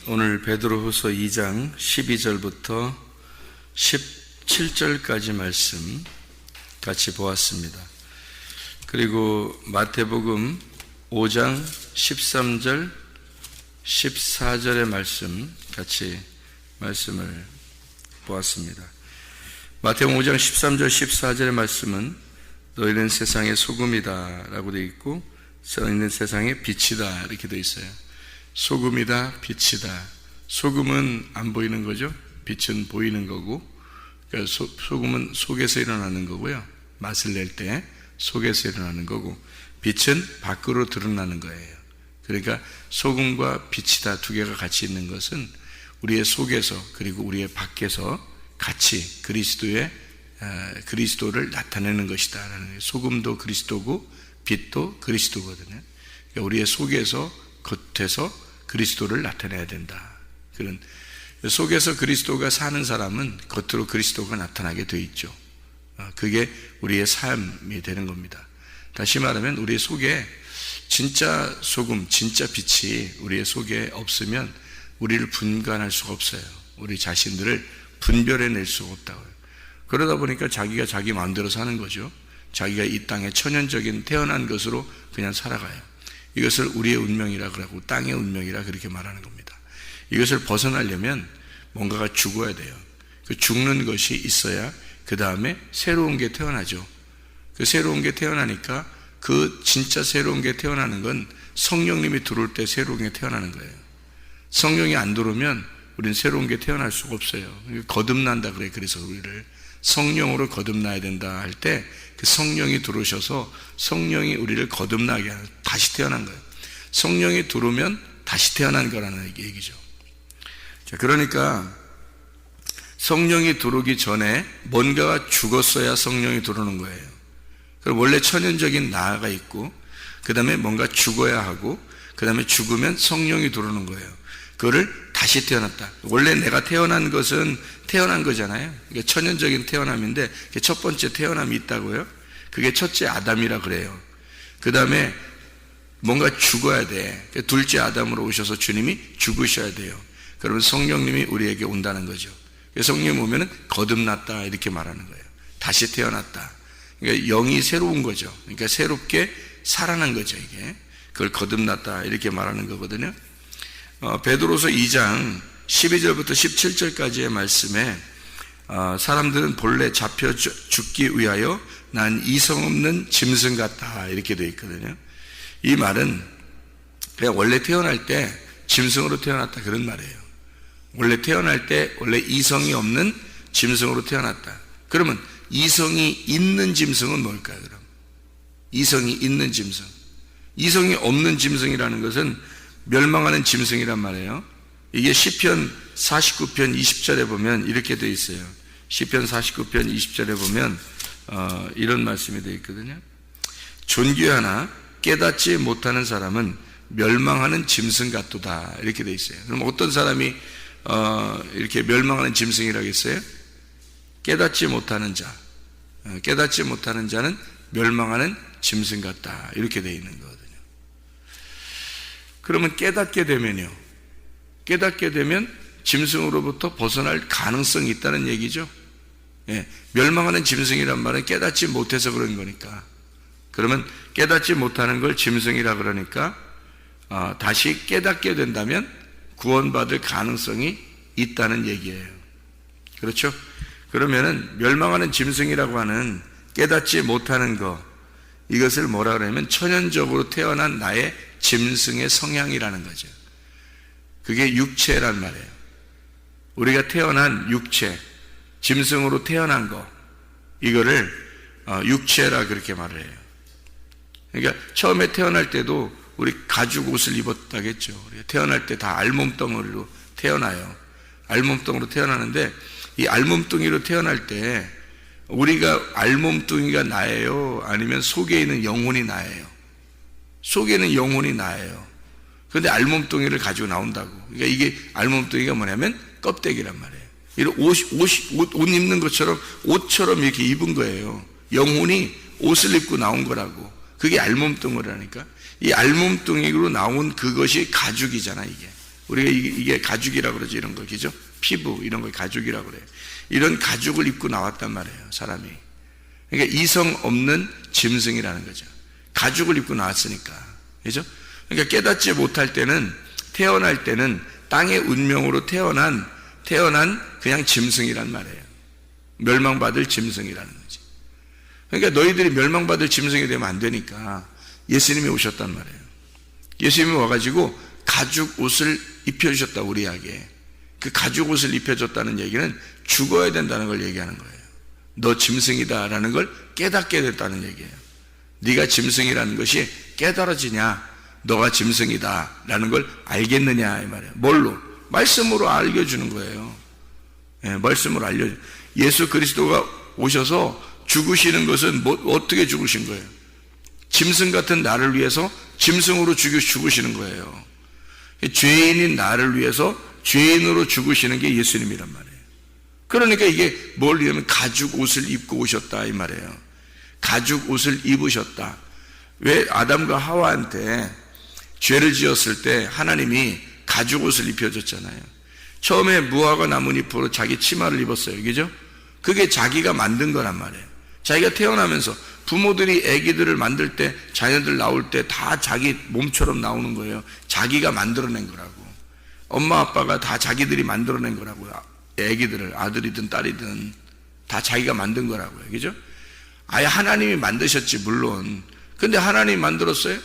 오늘 베드로후서 2장 12절부터 17절까지 말씀 같이 보았습니다. 그리고 마태복음 5장 13절 14절의 말씀 같이 말씀을 보았습니다. 마태복음 5장 13절 14절의 말씀은 너희는 세상의 소금이다 라고 되어 있고 너희는 세상의 빛이다 이렇게 되어 있어요. 소금이다, 빛이다. 소금은 안 보이는 거죠. 빛은 보이는 거고, 그러니까 소금은 속에서 일어나는 거고요. 맛을 낼 때 속에서 일어나는 거고, 빛은 밖으로 드러나는 거예요. 그러니까 소금과 빛이다 두 개가 같이 있는 것은 우리의 속에서 그리고 우리의 밖에서 같이 그리스도를 나타내는 것이다 라는 거예요. 소금도 그리스도고 빛도 그리스도거든요. 그러니까 우리의 속에서 겉에서 그리스도를 나타내야 된다. 그런 속에서 그리스도가 사는 사람은 겉으로 그리스도가 나타나게 돼 있죠. 그게 우리의 삶이 되는 겁니다. 다시 말하면 우리 속에 진짜 소금, 진짜 빛이 우리의 속에 없으면 우리를 분간할 수가 없어요. 우리 자신들을 분별해낼 수가 없다고요. 그러다 보니까 자기가 자기 마음대로 사는 거죠. 자기가 이 땅에 천연적인 태어난 것으로 그냥 살아가요. 이것을 우리의 운명이라 그러고 땅의 운명이라 그렇게 말하는 겁니다. 이것을 벗어나려면 뭔가가 죽어야 돼요. 그 죽는 것이 있어야 그 다음에 새로운 게 태어나죠. 그 새로운 게 태어나니까 그 진짜 새로운 게 태어나는 건 성령님이 들어올 때 새로운 게 태어나는 거예요. 성령이 안 들어오면 우리는 새로운 게 태어날 수가 없어요. 거듭난다 그래. 그래서 우리를 성령으로 거듭나야 된다 할 때 그 성령이 들어오셔서 성령이 우리를 거듭나게 하는, 다시 태어난 거예요. 성령이 들어오면 다시 태어난 거라는 얘기죠. 자, 그러니까 성령이 들어오기 전에 뭔가가 죽었어야 성령이 들어오는 거예요. 그럼 원래 천연적인 나가 있고 그 다음에 뭔가 죽어야 하고 그 다음에 죽으면 성령이 들어오는 거예요. 그거를 다시 태어났다. 원래 내가 태어난 것은 태어난 거잖아요. 이게 천연적인 태어남인데 첫 번째 태어남이 있다고요. 그게 첫째 아담이라 그래요. 그 다음에 뭔가 죽어야 돼. 둘째 아담으로 오셔서 주님이 죽으셔야 돼요. 그러면 성령님이 우리에게 온다는 거죠. 성령이 오면은 거듭났다 이렇게 말하는 거예요. 다시 태어났다. 그러니까 영이 새로운 거죠. 그러니까 새롭게 살아난 거죠. 이게 그걸 거듭났다 이렇게 말하는 거거든요. 베드로서 2장 12절부터 17절까지의 말씀에 사람들은 본래 잡혀 죽기 위하여 난 이성 없는 짐승 같다 이렇게 되어 있거든요. 이 말은 그냥 원래 태어날 때 짐승으로 태어났다 그런 말이에요. 원래 태어날 때 원래 이성이 없는 짐승으로 태어났다. 그러면 이성이 있는 짐승은 뭘까요? 그럼 이성이 있는 짐승, 이성이 없는 짐승이라는 것은 멸망하는 짐승이란 말이에요. 이게 시편 49편 20절에 보면 이렇게 되어 있어요. 시편 49편 20절에 보면 이런 말씀이 되어 있거든요. 존귀하나 깨닫지 못하는 사람은 멸망하는 짐승 같도다 이렇게 되어 있어요. 그럼 어떤 사람이 이렇게 멸망하는 짐승이라고 했어요? 깨닫지 못하는 자. 깨닫지 못하는 자는 멸망하는 짐승 같다 이렇게 되어 있는 거거든요. 그러면 깨닫게 되면요, 깨닫게 되면 짐승으로부터 벗어날 가능성이 있다는 얘기죠. 예, 멸망하는 짐승이란 말은 깨닫지 못해서 그런 거니까. 그러면 깨닫지 못하는 걸 짐승이라 그러니까 다시 깨닫게 된다면 구원받을 가능성이 있다는 얘기예요. 그렇죠? 그러면은 멸망하는 짐승이라고 하는 깨닫지 못하는 거, 이것을 뭐라 그러냐면 천연적으로 태어난 나의 짐승의 성향이라는 거죠. 그게 육체란 말이에요. 우리가 태어난 육체, 짐승으로 태어난 거, 이거를 육체라 그렇게 말을 해요. 그러니까 처음에 태어날 때도 우리 가죽 옷을 입었다겠죠. 우리가 태어날 때 다 알몸덩어리로 태어나요. 알몸덩이로 태어나는데 이 알몸뚱이로 태어날 때 우리가 알몸뚱이가 나예요? 아니면 속에 있는 영혼이 나예요? 속에 있는 영혼이 나예요. 그런데 알몸뚱이를 가지고 나온다고. 그러니까 이게 알몸뚱이가 뭐냐면 껍데기란 말이에요. 이런 옷 입는 것처럼 옷처럼 이렇게 입은 거예요. 영혼이 옷을 입고 나온 거라고. 그게 알몸뚱이라니까. 이 알몸뚱이로 나온 그것이 가죽이잖아, 이게. 우리가 이게 가죽이라고 그러죠. 이런 거, 그죠? 피부, 이런 걸 가죽이라고 그래요. 이런 가죽을 입고 나왔단 말이에요, 사람이. 그러니까 이성 없는 짐승이라는 거죠. 가죽을 입고 나왔으니까. 그죠? 그러니까 깨닫지 못할 때는, 태어날 때는 땅의 운명으로 태어난 그냥 짐승이란 말이에요. 멸망받을 짐승이라는 거지. 그러니까 너희들이 멸망받을 짐승이 되면 안 되니까 예수님이 오셨단 말이에요. 예수님이 와가지고 가죽 옷을 입혀주셨다, 우리에게. 그 가죽 옷을 입혀줬다는 얘기는 죽어야 된다는 걸 얘기하는 거예요. 너 짐승이다 라는 걸 깨닫게 됐다는 얘기예요. 네가 짐승이라는 것이 깨달아지냐, 너가 짐승이다 라는 걸 알겠느냐 이 말이에요. 뭘로? 말씀으로 알려주는 거예요. 말씀으로 알려줘. 예수 그리스도가 오셔서 죽으시는 것은 어떻게 죽으신 거예요? 짐승 같은 나를 위해서 짐승으로 죽으시는 거예요. 죄인인 나를 위해서 죄인으로 죽으시는 게 예수님이란 말이에요. 그러니까 이게 뭘 이러면 가죽 옷을 입고 오셨다 이 말이에요. 가죽 옷을 입으셨다. 왜 아담과 하와한테 죄를 지었을 때 하나님이 가죽 옷을 입혀줬잖아요. 처음에 무화과 나뭇잎으로 자기 치마를 입었어요. 그죠? 그게 자기가 만든 거란 말이에요. 자기가 태어나면서 부모들이 아기들을 만들 때, 자녀들 나올 때 다 자기 몸처럼 나오는 거예요. 자기가 만들어낸 거라고. 엄마 아빠가 다 자기들이 만들어낸 거라고요. 아기들을, 아들이든 딸이든 다 자기가 만든 거라고요. 그죠? 아예 하나님이 만드셨지 물론. 근데 하나님이 만들었어요?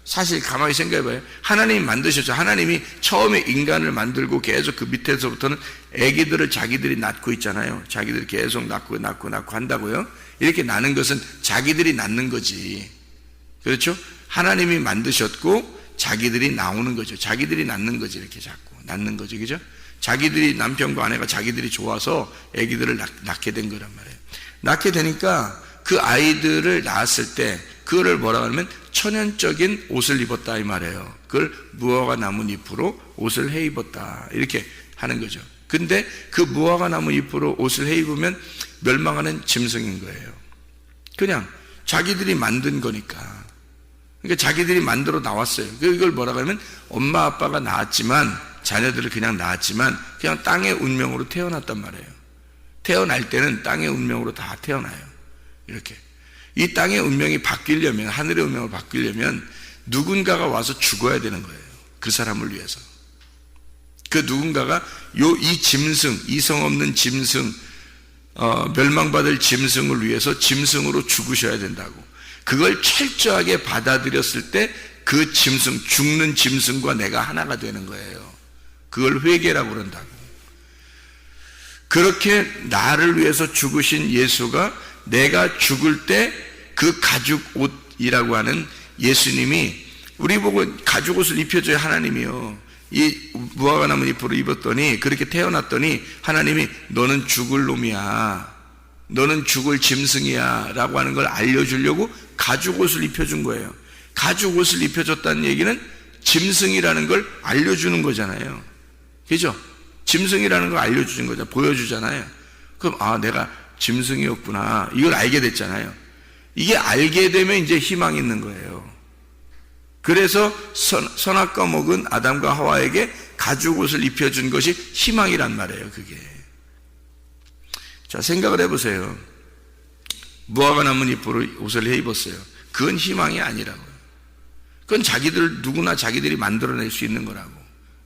사실 가만히 생각해봐요. 하나님이 만드셨죠. 하나님이 처음에 인간을 만들고 계속 그 밑에서부터는 아기들을 자기들이 낳고 있잖아요. 자기들이 계속 낳고 한다고요. 이렇게 낳는 것은 자기들이 낳는 거지. 그렇죠? 하나님이 만드셨고 자기들이 나오는 거죠. 자기들이 낳는 거지. 이렇게 자꾸 낳는 거죠. 그죠? 자기들이, 남편과 아내가 자기들이 좋아서 아기들을 낳게 된 거란 말이에요. 낳게 되니까 그 아이들을 낳았을 때 그거를 뭐라고 하면 천연적인 옷을 입었다 이 말이에요. 그걸 무화과 나뭇잎으로 옷을 해 입었다 이렇게 하는 거죠. 근데 그 무화과 나뭇잎으로 옷을 해 입으면 멸망하는 짐승인 거예요. 그냥 자기들이 만든 거니까. 그러니까 자기들이 만들어 나왔어요. 이걸 뭐라고 하면 엄마 아빠가 낳았지만, 자녀들을 그냥 낳았지만 그냥 땅의 운명으로 태어났단 말이에요. 태어날 때는 땅의 운명으로 다 태어나요. 이렇게 이 땅의 운명이 바뀌려면, 하늘의 운명으로 바뀌려면 누군가가 와서 죽어야 되는 거예요. 그 사람을 위해서. 그 누군가가 이 짐승, 이성 없는 짐승, 멸망받을 짐승을 위해서 짐승으로 죽으셔야 된다고. 그걸 철저하게 받아들였을 때 그 짐승, 죽는 짐승과 내가 하나가 되는 거예요. 그걸 회개라고 그런다고. 그렇게 나를 위해서 죽으신 예수가 내가 죽을 때 그 가죽 옷이라고 하는 예수님이, 우리 보고 가죽 옷을 입혀줘야 하나님이요. 이 무화과 나뭇잎으로 입었더니, 그렇게 태어났더니 하나님이 너는 죽을 놈이야, 너는 죽을 짐승이야 라고 하는 걸 알려주려고 가죽 옷을 입혀준 거예요. 가죽 옷을 입혀줬다는 얘기는 짐승이라는 걸 알려주는 거잖아요. 그죠? 짐승이라는 걸 알려주는 거잖아요. 보여주잖아요. 그럼 내가 짐승이었구나, 이걸 알게 됐잖아요. 이게 알게 되면 이제 희망이 있는 거예요. 그래서 선악과 먹은 아담과 하와에게 가죽 옷을 입혀준 것이 희망이란 말이에요. 그게. 자, 생각을 해보세요. 무화과 나뭇잎으로 옷을 해 입었어요. 그건 희망이 아니라고요. 그건 누구나 자기들이 만들어낼 수 있는 거라고.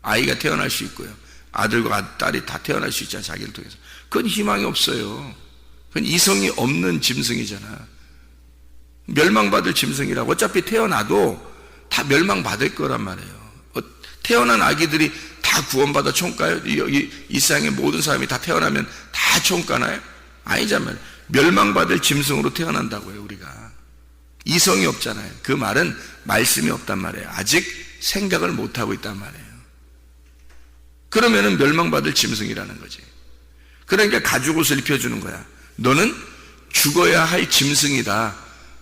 아이가 태어날 수 있고요. 아들과 딸이 다 태어날 수 있잖아, 자기를 통해서. 그건 희망이 없어요. 그건 이성이 없는 짐승이잖아. 멸망받을 짐승이라고. 어차피 태어나도 다 멸망받을 거란 말이에요. 태어난 아기들이 다 구원받아 총가요? 이 세상의 모든 사람이 다 태어나면 다 총가나요? 아니잖아요. 멸망받을 짐승으로 태어난다고요, 우리가. 이성이 없잖아요. 그 말은 말씀이 없단 말이에요. 아직 생각을 못하고 있단 말이에요. 그러면은 멸망받을 짐승이라는 거지. 그러니까 가죽 옷을 입혀주는 거야. 너는 죽어야 할 짐승이다.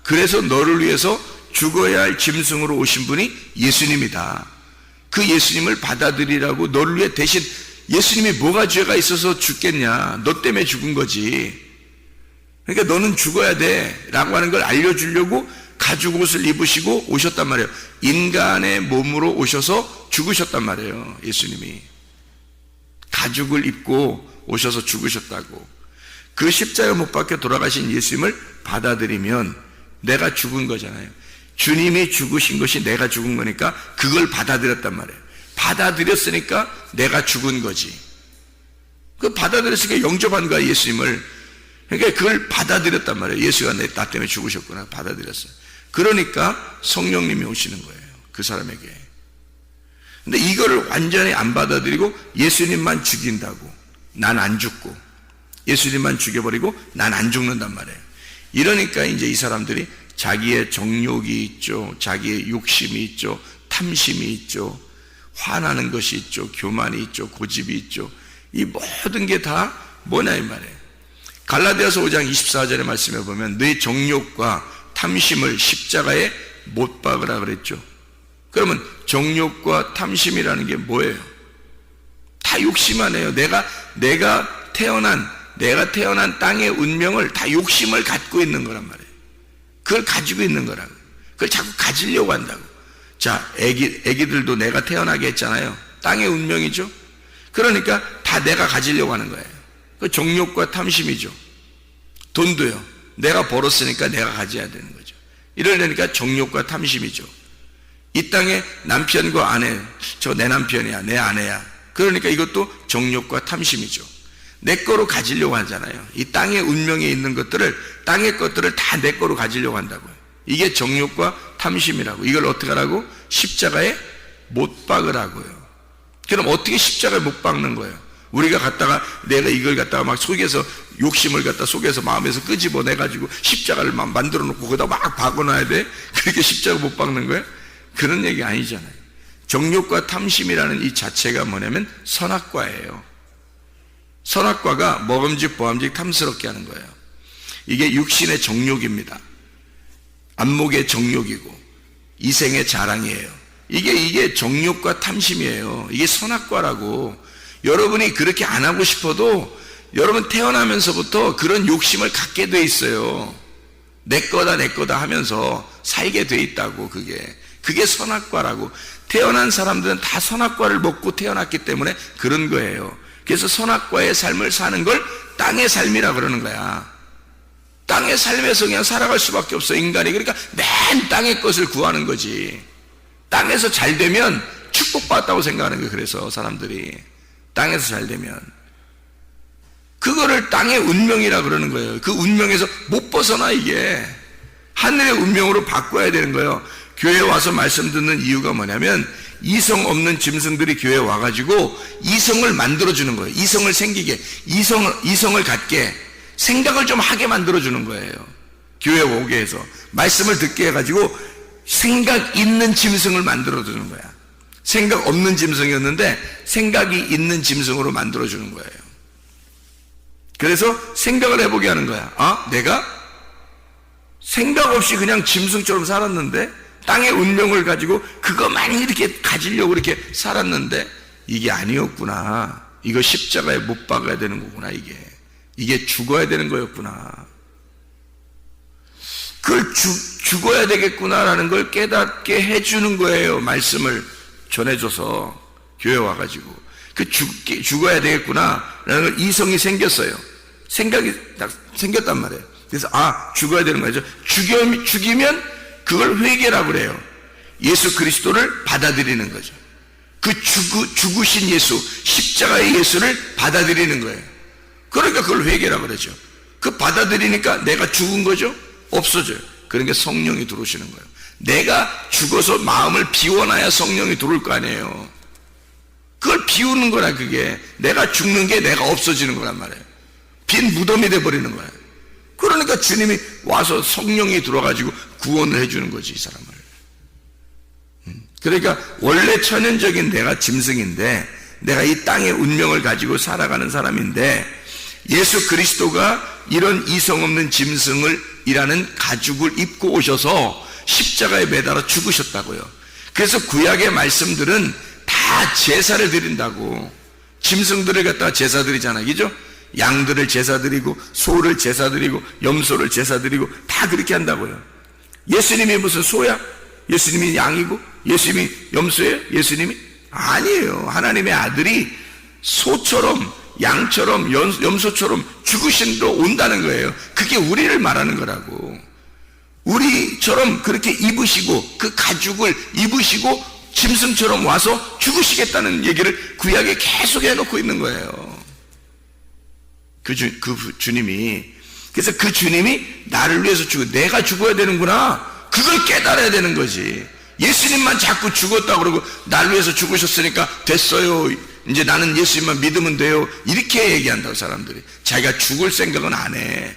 그래서 너를 위해서 죽어야 할 짐승으로 오신 분이 예수님이다. 그 예수님을 받아들이라고 너를 위해 대신, 예수님이 뭐가 죄가 있어서 죽겠냐, 너 때문에 죽은 거지. 그러니까 너는 죽어야 돼 라고 하는 걸 알려주려고 가죽 옷을 입으시고 오셨단 말이에요. 인간의 몸으로 오셔서 죽으셨단 말이에요. 예수님이 가죽을 입고 오셔서 죽으셨다고. 그 십자가 못 박혀 돌아가신 예수님을 받아들이면 내가 죽은 거잖아요. 주님이 죽으신 것이 내가 죽은 거니까 그걸 받아들였단 말이에요. 받아들였으니까 내가 죽은 거지. 그 받아들였으니까 영접한 거야, 예수님을. 그러니까 그걸 받아들였단 말이에요. 예수가 나 때문에 죽으셨구나. 받아들였어요. 그러니까 성령님이 오시는 거예요, 그 사람에게. 근데 이거를 완전히 안 받아들이고 예수님만 죽인다고, 난 안 죽고, 예수님만 죽여버리고 난 안 죽는단 말이에요. 이러니까 이제 이 사람들이 자기의 정욕이 있죠, 자기의 욕심이 있죠, 탐심이 있죠, 화나는 것이 있죠, 교만이 있죠, 고집이 있죠. 이 모든 게 다 뭐냐 이 말이에요. 갈라디아서 5장 24절의 말씀에 보면 내 정욕과 탐심을 십자가에 못 박으라 그랬죠. 그러면 정욕과 탐심이라는 게 뭐예요? 다 욕심하네요. 내가 태어난 땅의 운명을 다 욕심을 갖고 있는 거란 말이에요. 그걸 가지고 있는 거라고. 그걸 자꾸 가지려고 한다고. 자, 애기들도 내가 태어나게 했잖아요. 땅의 운명이죠. 그러니까 다 내가 가지려고 하는 거예요. 그 정욕과 탐심이죠. 돈도요. 내가 벌었으니까 내가 가져야 되는 거죠. 이러려니까 정욕과 탐심이죠. 이 땅에 남편과 아내, 저 내 남편이야, 내 아내야. 그러니까 이것도 정욕과 탐심이죠. 내 거로 가지려고 하잖아요. 이 땅의 운명에 있는 것들을, 땅의 것들을 다 내 거로 가지려고 한다고요. 이게 정욕과 탐심이라고. 이걸 어떻게 하라고? 십자가에 못 박으라고요. 그럼 어떻게 십자가에 못 박는 거예요? 우리가 갖다가 내가 이걸 갖다가 막 속에서 욕심을 갖다 속에서 마음에서 끄집어내가지고 십자가를 막 만들어 놓고 거기다 막 박아놔야 돼? 그렇게 십자가 못 박는 거예요? 그런 얘기 아니잖아요. 정욕과 탐심이라는 이 자체가 뭐냐면 선악과예요. 선악과가 먹음직 보암직 탐스럽게 하는 거예요. 이게 육신의 정욕입니다. 안목의 정욕이고 이생의 자랑이에요. 이게 정욕과 탐심이에요. 이게 선악과라고. 여러분이 그렇게 안 하고 싶어도 여러분 태어나면서부터 그런 욕심을 갖게 돼 있어요. 내 거다 하면서 살게 돼 있다고. 그게 선악과라고. 태어난 사람들은 다 선악과를 먹고 태어났기 때문에 그런 거예요. 그래서 선악과의 삶을 사는 걸 땅의 삶이라 그러는 거야. 땅의 삶에서 그냥 살아갈 수밖에 없어, 인간이. 그러니까 맨 땅의 것을 구하는 거지. 땅에서 잘 되면 축복받았다고 생각하는 거예요. 그래서 사람들이 땅에서 잘 되면 그거를 땅의 운명이라 그러는 거예요. 그 운명에서 못 벗어나. 이게 하늘의 운명으로 바꿔야 되는 거예요. 교회에 와서 말씀 듣는 이유가 뭐냐면 이성 없는 짐승들이 교회에 와가지고 이성을 만들어주는 거예요. 이성을 생기게, 이성을 갖게, 생각을 좀 하게 만들어주는 거예요. 교회에 오게 해서 말씀을 듣게 해가지고 생각 있는 짐승을 만들어주는 거야. 생각 없는 짐승이었는데 생각이 있는 짐승으로 만들어주는 거예요. 그래서 생각을 해보게 하는 거야. 아, 내가 생각 없이 그냥 짐승처럼 살았는데, 땅의 운명을 가지고 그것만 이렇게 가지려고 이렇게 살았는데 이게 아니었구나. 이거 십자가에 못 박아야 되는 거구나. 이게 죽어야 되는 거였구나. 그걸 죽어야 되겠구나라는 걸 깨닫게 해주는 거예요. 말씀을 전해줘서 교회 와가지고 죽어야 되겠구나라는 걸 이성이 생겼어요. 생각이 딱 생겼단 말이에요. 그래서 죽어야 되는 거죠. 죽이면 그걸 회개라고 그래요. 예수 그리스도를 받아들이는 거죠. 그 죽으신 예수, 십자가의 예수를 받아들이는 거예요. 그러니까 그걸 회개라고 그러죠. 그 받아들이니까 내가 죽은 거죠? 없어져요. 그러니까 성령이 들어오시는 거예요. 내가 죽어서 마음을 비워놔야 성령이 들어올 거 아니에요. 그걸 비우는 거라. 그게 내가 죽는 게 내가 없어지는 거란 말이에요. 빈 무덤이 돼버리는 거예요. 그러니까 주님이 와서 성령이 들어가지고 구원을 해주는 거지, 이 사람을. 그러니까 원래 천연적인 내가 짐승인데, 내가 이 땅의 운명을 가지고 살아가는 사람인데, 예수 그리스도가 이런 이성 없는 짐승을 이라는 가죽을 입고 오셔서 십자가에 매달아 죽으셨다고요. 그래서 구약의 말씀들은 다 제사를 드린다고. 짐승들을 갖다가 제사 드리잖아요, 그죠? 양들을 제사 드리고 소를 제사 드리고 염소를 제사 드리고 다 그렇게 한다고요. 예수님이 무슨 소야? 예수님이 양이고 예수님이 염소예요? 예수님이? 아니에요. 하나님의 아들이 소처럼, 양처럼, 염소처럼 죽으신 로 온다는 거예요. 그게 우리를 말하는 거라고. 우리처럼 그렇게 입으시고 그 가죽을 입으시고 짐승처럼 와서 죽으시겠다는 얘기를 구약에 계속 해놓고 있는 거예요. 주님이. 그래서 그 주님이 나를 위해서 내가 죽어야 되는구나, 그걸 깨달아야 되는 거지. 예수님만 자꾸 죽었다고 그러고 나를 위해서 죽으셨으니까 됐어요, 이제 나는 예수님만 믿으면 돼요, 이렇게 얘기한다고. 사람들이 자기가 죽을 생각은 안 해.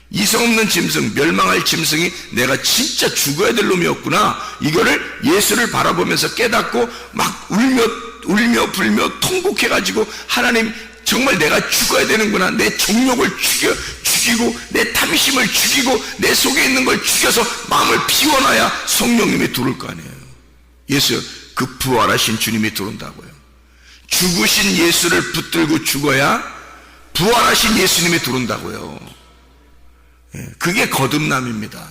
이성 없는 짐승, 멸망할 짐승이 내가 진짜 죽어야 될 놈이었구나, 이거를 예수를 바라보면서 깨닫고 막 울며 불며 통곡해가지고, 하나님 정말 내가 죽어야 되는구나, 내 정욕을 죽이고 내 탐심을 죽이고 내 속에 있는 걸 죽여서 마음을 비워놔야 성령님이 들어올 거 아니에요. 예수, 그 부활하신 주님이 들어온다고요. 죽으신 예수를 붙들고 죽어야 부활하신 예수님이 들어온다고요. 그게 거듭남입니다.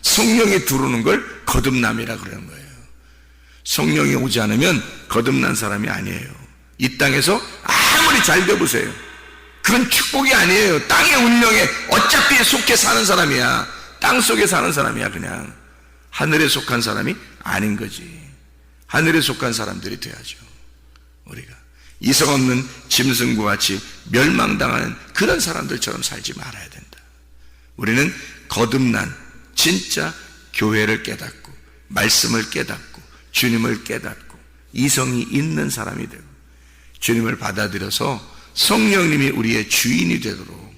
성령이 들어오는 걸 거듭남이라 그러는 거예요. 성령이 오지 않으면 거듭난 사람이 아니에요. 이 땅에서 아무리 잘 되보세요, 그건 축복이 아니에요. 땅의 운명에 어차피 속해 사는 사람이야. 땅 속에 사는 사람이야. 그냥 하늘에 속한 사람이 아닌 거지. 하늘에 속한 사람들이 돼야죠. 우리가 이성 없는 짐승과 같이 멸망당하는 그런 사람들처럼 살지 말아야 된다. 우리는 거듭난 진짜 교회를 깨닫고 말씀을 깨닫고 주님을 깨닫고 이성이 있는 사람이 되고 주님을 받아들여서 성령님이 우리의 주인이 되도록,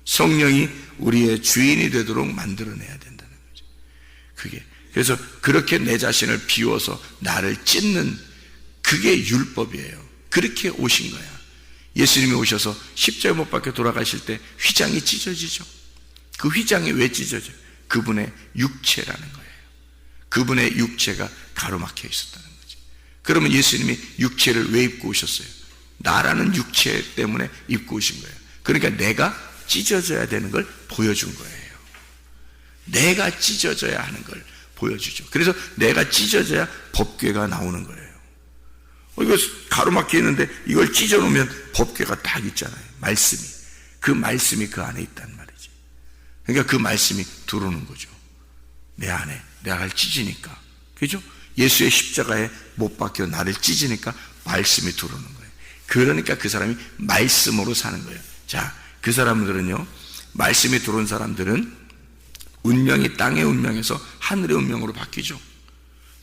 성령이 우리의 주인이 되도록 만들어내야 된다는 거죠. 그래서 그렇게 내 자신을 비워서 나를 찢는, 그게 율법이에요. 그렇게 오신 거야. 예수님이 오셔서 십자가 못 박혀 돌아가실 때 휘장이 찢어지죠. 그 휘장이 왜 찢어져요? 그분의 육체라는 거예요. 그분의 육체가 가로막혀 있었다는 거죠. 그러면 예수님이 육체를 왜 입고 오셨어요? 나라는 육체 때문에 입고 오신 거예요. 그러니까 내가 찢어져야 되는 걸 보여준 거예요. 내가 찢어져야 하는 걸 보여주죠. 그래서 내가 찢어져야 법궤가 나오는 거예요. 이거 가로막혀 있는데 이걸 찢어 놓으면 법궤가 딱 있잖아요. 말씀이. 그 말씀이 그 안에 있단 말이지. 그러니까 그 말씀이 들어오는 거죠. 내 안에 내가 찢으니까. 그죠? 예수의 십자가에 못 박혀 나를 찢으니까 말씀이 들어오는 거예요. 그러니까 그 사람이 말씀으로 사는 거예요. 자, 그 사람들은요, 말씀이 들어온 사람들은 운명이 땅의 운명에서 하늘의 운명으로 바뀌죠.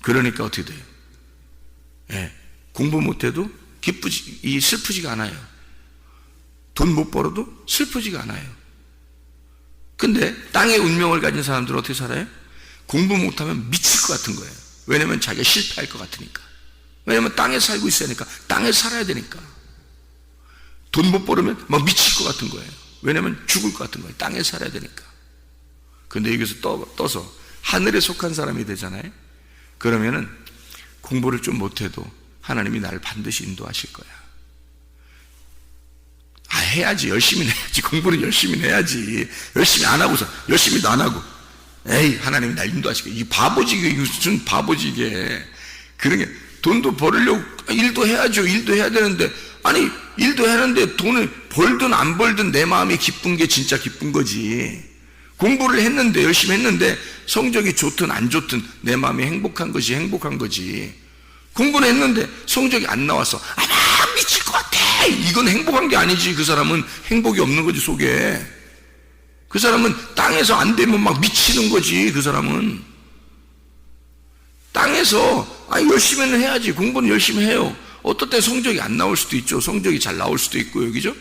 그러니까 어떻게 돼요? 공부 못해도 슬프지가 않아요. 돈 못 벌어도 슬프지가 않아요. 근데 땅의 운명을 가진 사람들은 어떻게 살아요? 공부 못하면 미칠 것 같은 거예요. 왜냐면 자기가 실패할 것 같으니까. 왜냐면 땅에 살고 있으니까. 땅에 살아야 되니까. 돈 못 벌으면 막 미칠 것 같은 거예요. 왜냐면 죽을 것 같은 거예요. 땅에 살아야 되니까. 근데 여기서 떠서 하늘에 속한 사람이 되잖아요. 그러면은 공부를 좀 못해도 하나님이 나를 반드시 인도하실 거야. 해야지. 열심히 해야지. 공부는 열심히 해야지. 열심히 안 하고서, 열심히도 안 하고, 에이, 하나님이 날 인도하실 거야. 이 바보지, 이게 무슨 바보지, 이게. 그러게, 돈도 벌으려고, 일도 해야죠. 일도 해야 되는데, 아니, 일도 하는데 돈을 벌든 안 벌든 내 마음이 기쁜 게 진짜 기쁜 거지. 공부를 했는데, 열심히 했는데, 성적이 좋든 안 좋든 내 마음이 행복한 것이 행복한 거지. 공부를 했는데 성적이 안 나와서 막 미칠 것 같아, 이건 행복한 게 아니지. 그 사람은 행복이 없는 거지. 속에 그 사람은 땅에서 안 되면 막 미치는 거지. 그 사람은 땅에서 열심히는 해야지. 공부는 열심히 해요. 어떨 때 성적이 안 나올 수도 있죠. 성적이 잘 나올 수도 있고, 여기죠.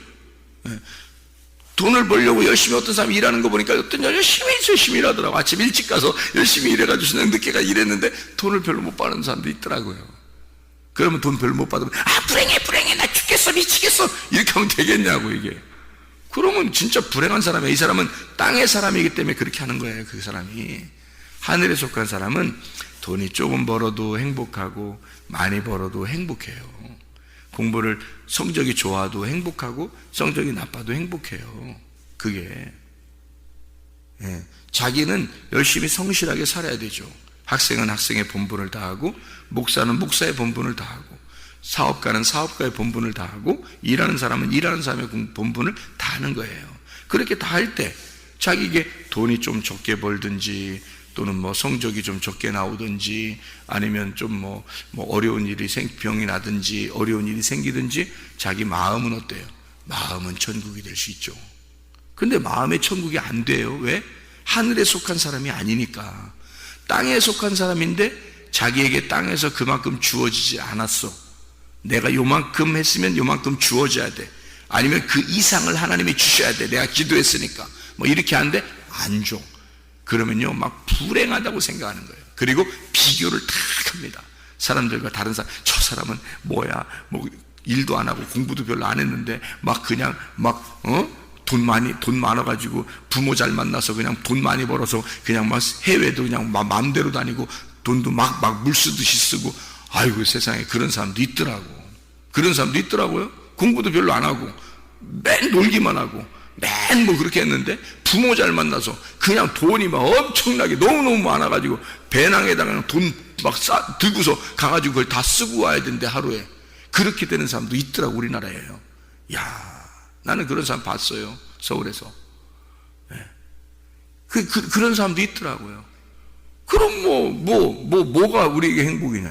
돈을 벌려고 열심히 어떤 사람이 일하는 거 보니까 어떤 년 열심히 일하더라고. 아침 일찍 가서 열심히 일해가지고 저녁 늦게가 일했는데 돈을 별로 못 받는 사람도 있더라고요. 그러면 돈 별로 못 받으면 불행해, 나 죽겠어, 미치겠어, 이렇게 하면 되겠냐고. 이게 그러면 진짜 불행한 사람이야. 이 사람은 땅의 사람이기 때문에 그렇게 하는 거예요. 그 사람이. 하늘에 속한 사람은 돈이 조금 벌어도 행복하고 많이 벌어도 행복해요. 공부를 성적이 좋아도 행복하고 성적이 나빠도 행복해요. 그게 자기는 열심히 성실하게 살아야 되죠. 학생은 학생의 본분을 다하고 목사는 목사의 본분을 다하고 사업가는 사업가의 본분을 다하고 일하는 사람은 일하는 사람의 본분을 다하는 거예요. 그렇게 다 할 때 자기에게 돈이 좀 적게 벌든지 또는 뭐 성적이 좀 적게 나오든지 아니면 좀 뭐 어려운 일이 병이 나든지 어려운 일이 생기든지 자기 마음은 어때요? 마음은 천국이 될 수 있죠. 근데 마음의 천국이 안 돼요. 왜? 하늘에 속한 사람이 아니니까. 땅에 속한 사람인데 자기에게 땅에서 그만큼 주어지지 않았어. 내가 요만큼 했으면 요만큼 주어져야 돼. 아니면 그 이상을 하나님이 주셔야 돼. 내가 기도했으니까. 뭐 이렇게 하는데 안 줘. 그러면요 막 불행하다고 생각하는 거예요. 그리고 비교를 탁 합니다. 사람들과 다른 사람, 저 사람은 뭐야, 뭐 일도 안 하고 공부도 별로 안 했는데 막 그냥 막 돈 많아가지고 부모 잘 만나서 그냥 돈 많이 벌어서 그냥 막 해외도 그냥 마음대로 다니고 돈도 막 물 쓰듯이 쓰고. 아이고 세상에 그런 사람도 있더라고. 그런 사람도 있더라고요. 공부도 별로 안 하고 맨 놀기만 하고 맨 뭐 그렇게 했는데 부모 잘 만나서 그냥 돈이 막 엄청나게 너무너무 많아가지고 배낭에다가 돈 막 들고서 가가지고 그걸 다 쓰고 와야 되는데 하루에. 그렇게 되는 사람도 있더라고 우리나라에요. 야, 나는 그런 사람 봤어요 서울에서. 네. 그런 사람도 있더라고요. 그럼 뭐가 우리에게 행복이냐.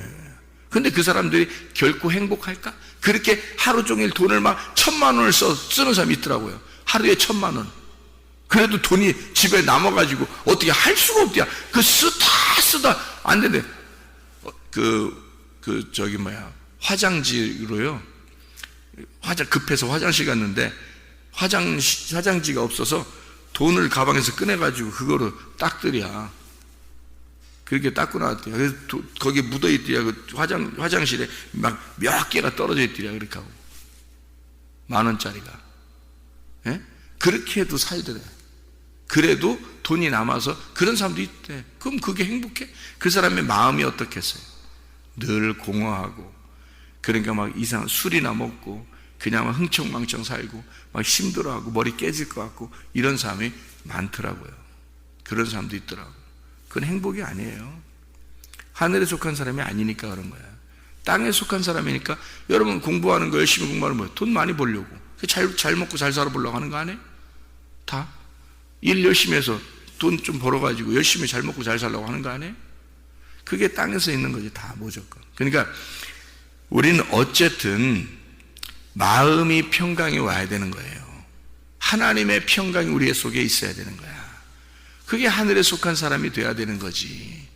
근데 그 사람들이 결코 행복할까? 그렇게 하루 종일 돈을 막 1,000만 원을 쓰는 사람이 있더라고요. 하루에 1,000만 원. 그래도 돈이 집에 남아가지고 어떻게 할 수가 없대요. 쓰다 안 되네. 화장지로요. 급해서 화장실 갔는데 화장지가 없어서 돈을 가방에서 꺼내가지고 그거를 닦더랴. 그렇게 닦고 나왔대요. 그래서 거기 묻어있더랴. 그 화장실에 막 몇 개가 떨어져 있더랴. 그렇게 하고 10,000원짜리가. 예? 그렇게 해도 살더래. 그래도 돈이 남아서 그런 사람도 있대. 그럼 그게 행복해? 그 사람의 마음이 어떻겠어요? 늘 공허하고, 그러니까 막 이상한 술이나 먹고 그냥 막 흥청망청 살고 막 힘들어하고 머리 깨질 것 같고 이런 사람이 많더라고요. 그런 사람도 있더라고. 그건 행복이 아니에요. 하늘에 속한 사람이 아니니까 그런 거야. 땅에 속한 사람이니까. 여러분 공부하는 거 열심히 공부하는 거예요. 돈 많이 벌려고. 잘 먹고 잘 살아보려고 하는 거 아니에요? 다? 일 열심히 해서 돈 좀 벌어가지고 열심히 잘 먹고 잘 살려고 하는 거 아니에요? 그게 땅에서 있는 거지 다 무조건. 그러니까 우리는 어쨌든 마음이 평강이 와야 되는 거예요. 하나님의 평강이 우리 속에 있어야 되는 거야. 그게 하늘에 속한 사람이 돼야 되는 거지.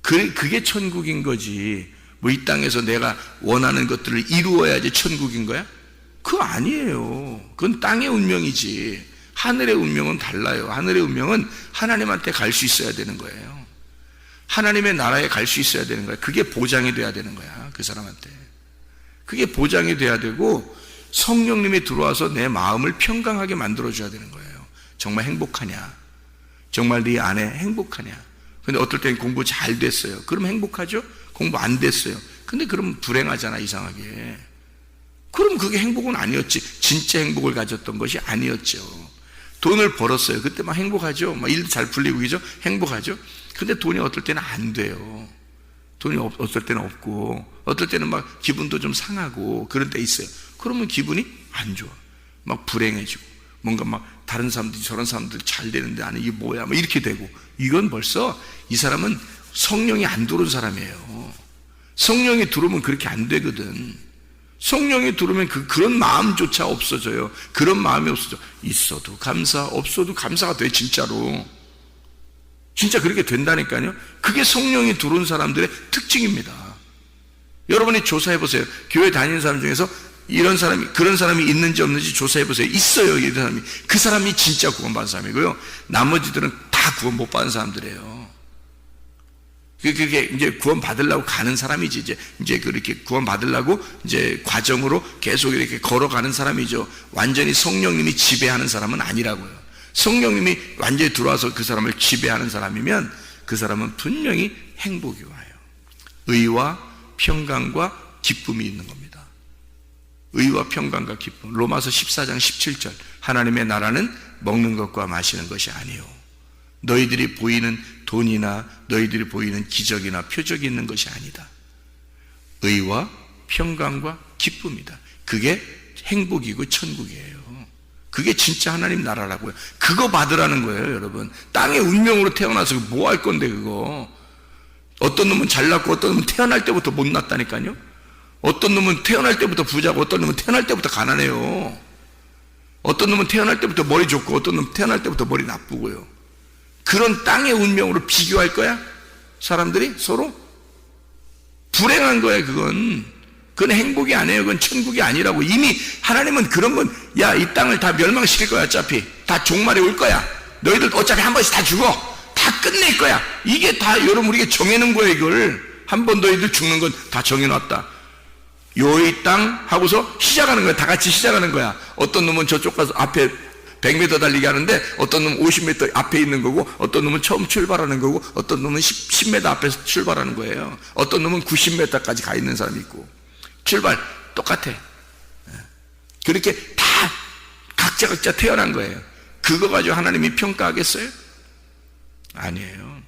그게 천국인 거지. 뭐 이 땅에서 내가 원하는 것들을 이루어야지 천국인 거야? 그거 아니에요. 그건 땅의 운명이지. 하늘의 운명은 달라요. 하늘의 운명은 하나님한테 갈 수 있어야 되는 거예요. 하나님의 나라에 갈 수 있어야 되는 거야. 그게 보장이 돼야 되는 거야. 그 사람한테. 그게 보장이 돼야 되고 성령님이 들어와서 내 마음을 평강하게 만들어줘야 되는 거예요. 정말 행복하냐? 정말 네 안에 행복하냐? 근데 어떨 땐 공부 잘 됐어요. 그럼 행복하죠? 공부 안 됐어요. 근데 그러면 불행하잖아, 이상하게. 그럼 그게 행복은 아니었지. 진짜 행복을 가졌던 것이 아니었죠. 돈을 벌었어요. 그때 막 행복하죠. 막 일도 잘 풀리고, 그죠? 행복하죠? 근데 돈이 어떨 때는 안 돼요. 돈이 어떨 때는 없고, 어떨 때는 막 기분도 좀 상하고, 그런 때 있어요. 그러면 기분이 안 좋아. 막 불행해지고, 뭔가 막 다른 사람들이 저런 사람들 잘 되는데 나는 이게 뭐야? 막 이렇게 되고. 이건 벌써 이 사람은 성령이 안 들어온 사람이에요. 성령이 들어오면 그렇게 안 되거든. 성령이 들어오면 그런 마음조차 없어져요. 그런 마음이 없어져. 있어도 감사, 없어도 감사가 돼, 진짜로. 진짜 그렇게 된다니까요. 그게 성령이 들어온 사람들의 특징입니다. 여러분이 조사해보세요. 교회 다니는 사람 중에서 그런 사람이 있는지 없는지 조사해보세요. 있어요, 이런 사람이. 그 사람이 진짜 구원받은 사람이고요. 나머지들은 다 구원 못 받은 사람들이에요. 그게 이제 구원 받으려고 가는 사람이지. 이제 그렇게 구원 받으려고 이제 과정으로 계속 이렇게 걸어가는 사람이죠. 완전히 성령님이 지배하는 사람은 아니라고요. 성령님이 완전히 들어와서 그 사람을 지배하는 사람이면 그 사람은 분명히 행복이 와요. 의와 평강과 기쁨이 있는 겁니다. 의와 평강과 기쁨. 로마서 14장 17절. 하나님의 나라는 먹는 것과 마시는 것이 아니요, 너희들이 보이는 돈이나 너희들이 보이는 기적이나 표적이 있는 것이 아니다. 의와 평강과 기쁨이다. 그게 행복이고 천국이에요. 그게 진짜 하나님 나라라고요. 그거 받으라는 거예요, 여러분. 땅의 운명으로 태어나서 뭐 할 건데, 그거. 어떤 놈은 잘났고 어떤 놈은 태어날 때부터 못났다니까요. 어떤 놈은 태어날 때부터 부자고 어떤 놈은 태어날 때부터 가난해요. 어떤 놈은 태어날 때부터 머리 좋고 어떤 놈은 태어날 때부터 머리 나쁘고요. 그런 땅의 운명으로 비교할 거야? 사람들이 서로? 불행한 거야. 그건 행복이 아니에요. 그건 천국이 아니라고. 이미 하나님은 그런 건, 야, 이 땅을 다 멸망시킬 거야. 어차피 다 종말에 올 거야. 너희들 어차피 한 번씩 다 죽어. 다 끝낼 거야. 이게 다 여러분 우리가 정해놓은 거예요. 이걸 한 번 너희들 죽는 건 다 정해놨다. 요이 땅 하고서 시작하는 거야. 다 같이 시작하는 거야. 어떤 놈은 저쪽 가서 앞에 100m 달리기 하는데 어떤 놈은 50m 앞에 있는 거고 어떤 놈은 처음 출발하는 거고 어떤 놈은 10m 앞에서 출발하는 거예요. 어떤 놈은 90m까지 가 있는 사람이 있고. 출발 똑같아. 그렇게 다 각자 태어난 거예요. 그거 가지고 하나님이 평가하겠어요? 아니에요.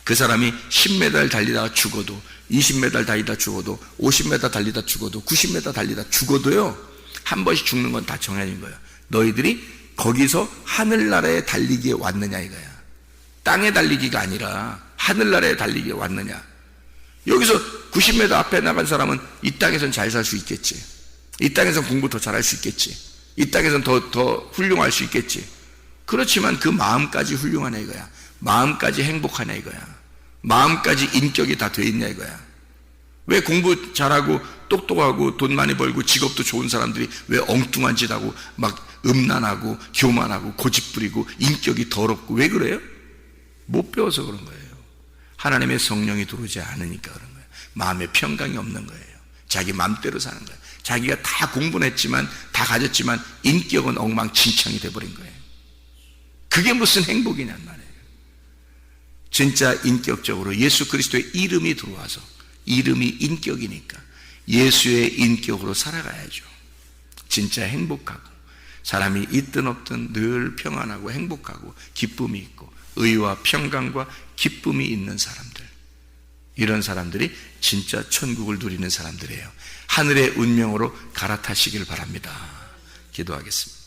그 사람이 10m 달리다가 죽어도 20m 달리다 죽어도 50m 달리다 죽어도 90m 달리다 죽어도요, 한 번씩 죽는 건 다 정해진 거예요. 너희들이 거기서 하늘나라에 달리기에 왔느냐 이거야. 땅에 달리기가 아니라 하늘나라에 달리기에 왔느냐. 여기서 90m 앞에 나간 사람은 이 땅에선 잘 살 수 있겠지. 이 땅에선 공부 더 잘할 수 있겠지. 이 땅에선 더 훌륭할 수 있겠지. 그렇지만 그 마음까지 훌륭하냐 이거야. 마음까지 행복하냐 이거야. 마음까지 인격이 다 돼 있냐 이거야. 왜 공부 잘하고 똑똑하고 돈 많이 벌고 직업도 좋은 사람들이 왜 엉뚱한 짓 하고 막 음란하고 교만하고 고집부리고 인격이 더럽고 왜 그래요? 못 배워서 그런 거예요. 하나님의 성령이 들어오지 않으니까 그런 거예요. 마음에 평강이 없는 거예요. 자기 마음대로 사는 거예요. 자기가 다 공부는 했지만 다 가졌지만 인격은 엉망진창이 돼버린 거예요. 그게 무슨 행복이냔 말이에요. 진짜 인격적으로 예수 그리스도의 이름이 들어와서, 이름이 인격이니까 예수의 인격으로 살아가야죠. 진짜 행복하고 사람이 있든 없든 늘 평안하고 행복하고 기쁨이 있고 의와 평강과 기쁨이 있는 사람들, 이런 사람들이 진짜 천국을 누리는 사람들이에요. 하늘의 운명으로 갈아타시길 바랍니다. 기도하겠습니다.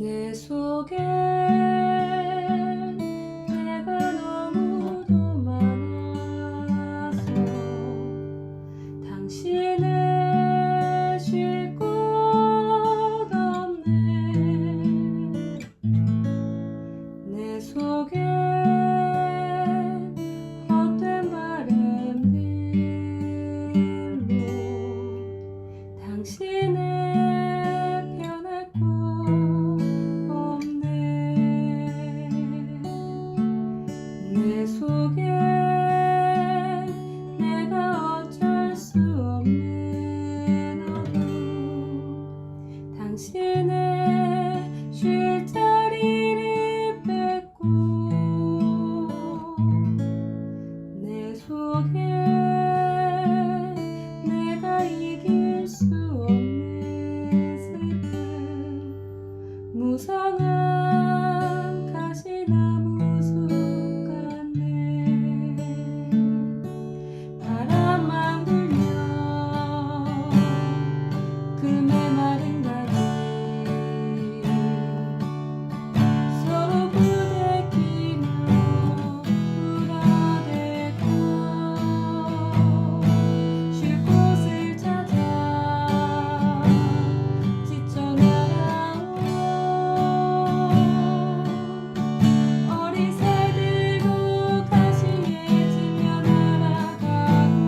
내 속에 내가 너무도 많아서 당신을 쉴 곳 없네. 내 속에 헛된 바램들로 당신을 내 속에 내가 어쩔 수 없는 어둠, 당신의 쉴 자리를 뺏고 내 속에 내가 이길 수 없는 슬픔, 무성한 가시나무 바람만 불면 그 메마른 가지 서로 부대끼며 울어대고 쉴 곳을 찾아 지쳐 날아온 어리새들도 가시에 지며 날아가고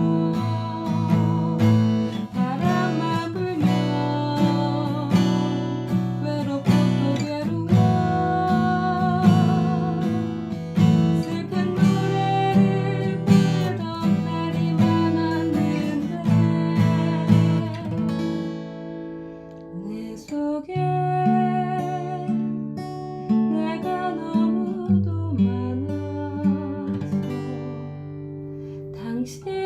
바람만 불면 외롭고 또 괴로워 슬픈 노래를 부르던 날이 많았는데 내 속에 내가 너무도 많아서 당신